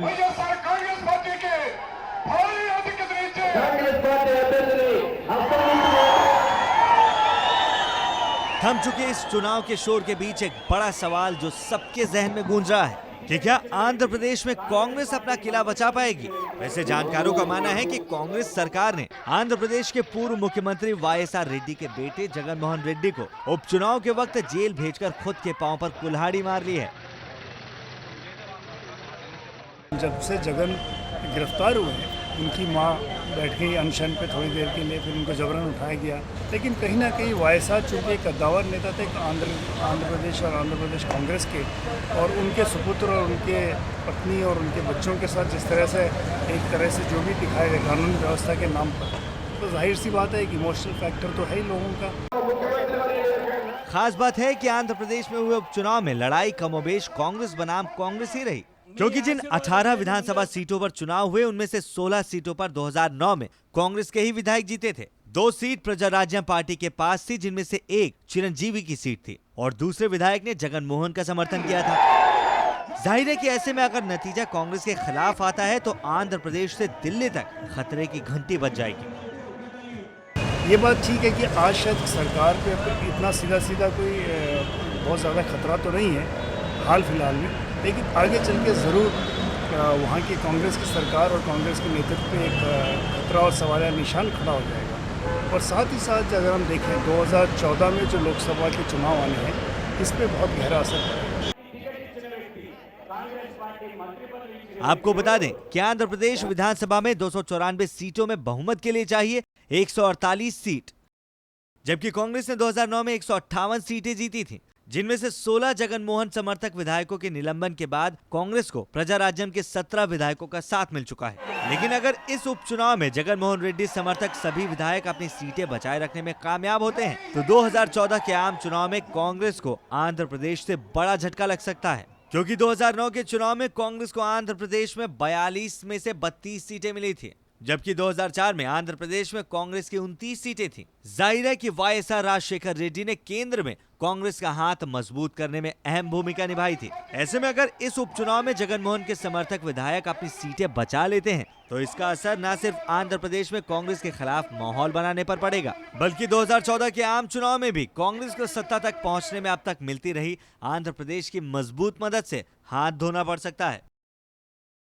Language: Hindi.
వైఎస్ఆర్ కాంగ్రెస్ పార్టీకి భారీ ఆధిక్యత ఇచ్చే थम चुके इस चुनाव के शोर के बीच एक बड़ा सवाल जो सबके जहन में गूंज रहा है कि क्या आंध्र प्रदेश में कांग्रेस अपना किला बचा पाएगी। वैसे जानकारों का मानना है कि कांग्रेस सरकार ने आंध्र प्रदेश के पूर्व मुख्यमंत्री वाईएसआर रेड्डी के बेटे जगन मोहन रेड्डी को उपचुनाव के वक्त जेल भेजकर खुद के पांव पर कुल्हाड़ी मार ली है। जब से जगन गिरफ्तार हुए हैं, उनकी मां बैठ गई अनशन पे थोड़ी देर के लिए, फिर उनको जबरन उठाया गया। लेकिन कहीं ना कहीं वाईएसआर चूँकि एक कद्दावर नेता थे आंध्र प्रदेश और आंध्र प्रदेश कांग्रेस के, और उनके सुपुत्र और उनके पत्नी और उनके बच्चों के साथ जिस तरह से एक तरह से जो भी दिखाया गया कानून व्यवस्था के नाम पर, तो जाहिर सी बात है कि इमोशनल फैक्टर तो है ही लोगों का। खास बात है कि आंध्र प्रदेश में हुए उपचुनाव में लड़ाई कमोबेश कांग्रेस बनाम कांग्रेस ही रही, क्योंकि जिन 18 विधानसभा सीटों पर चुनाव हुए उनमें से 16 सीटों पर 2009 में कांग्रेस के ही विधायक जीते थे। 2 सीट प्रजा राज्य पार्टी के पास थी, जिनमें से एक चिरंजीवी की सीट थी और दूसरे विधायक ने जगन मोहन का समर्थन किया था। जाहिर है कि ऐसे में अगर नतीजा कांग्रेस के खिलाफ आता है तो आंध्र प्रदेश से दिल्ली तक खतरे की घंटी बज जाएगी। ये बात ठीक है कि आज शायद सरकार पे इतना सीधा कोई बहुत ज़्यादा खतरा तो नहीं है हाल फिलहाल में, लेकिन आगे चल के ज़रूर वहाँ की कांग्रेस की सरकार और कांग्रेस के नेतृत्व पे एक खतरा और सवालिया निशान खड़ा हो जाएगा। और साथ ही साथ अगर हम देखें 2014 में जो लोकसभा के चुनाव आने हैं, इस पर बहुत गहरा असर पड़ेगा। आपको बता दें कि आंध्र प्रदेश विधानसभा में 294 सीटों में बहुमत के लिए चाहिए 148 सीट, जबकि कांग्रेस ने 2009 में 158 सीटें जीती थी, जिनमें से 16 जगन मोहन समर्थक विधायकों के निलंबन के बाद कांग्रेस को प्रजा राज्यम के 17 विधायकों का साथ मिल चुका है। लेकिन अगर इस उपचुनाव में जगन मोहन रेड्डी समर्थक सभी विधायक अपनी सीटें बचाए रखने में कामयाब होते हैं तो 2014 के आम चुनाव में कांग्रेस को आंध्र प्रदेश से बड़ा झटका लग सकता है, क्योंकि 2009 के चुनाव में कांग्रेस को आंध्र प्रदेश में 42 में से 32 सीटें मिली थी, जबकि 2004 में आंध्र प्रदेश में कांग्रेस की 29 सीटें थीं। जाहिर है कि वाईएसआर राजशेखर रेड्डी ने केंद्र में कांग्रेस का हाथ मजबूत करने में अहम भूमिका निभाई थी। ऐसे में अगर इस उपचुनाव में जगन मोहन के समर्थक विधायक अपनी सीटें बचा लेते हैं तो इसका असर न सिर्फ आंध्र प्रदेश में कांग्रेस के खिलाफ माहौल बनाने पर पड़ेगा, बल्कि 2014 के आम चुनाव में भी कांग्रेस को सत्ता तक पहुंचने में अब तक मिलती रही आंध्र प्रदेश की मजबूत मदद से हाथ धोना पड़ सकता है।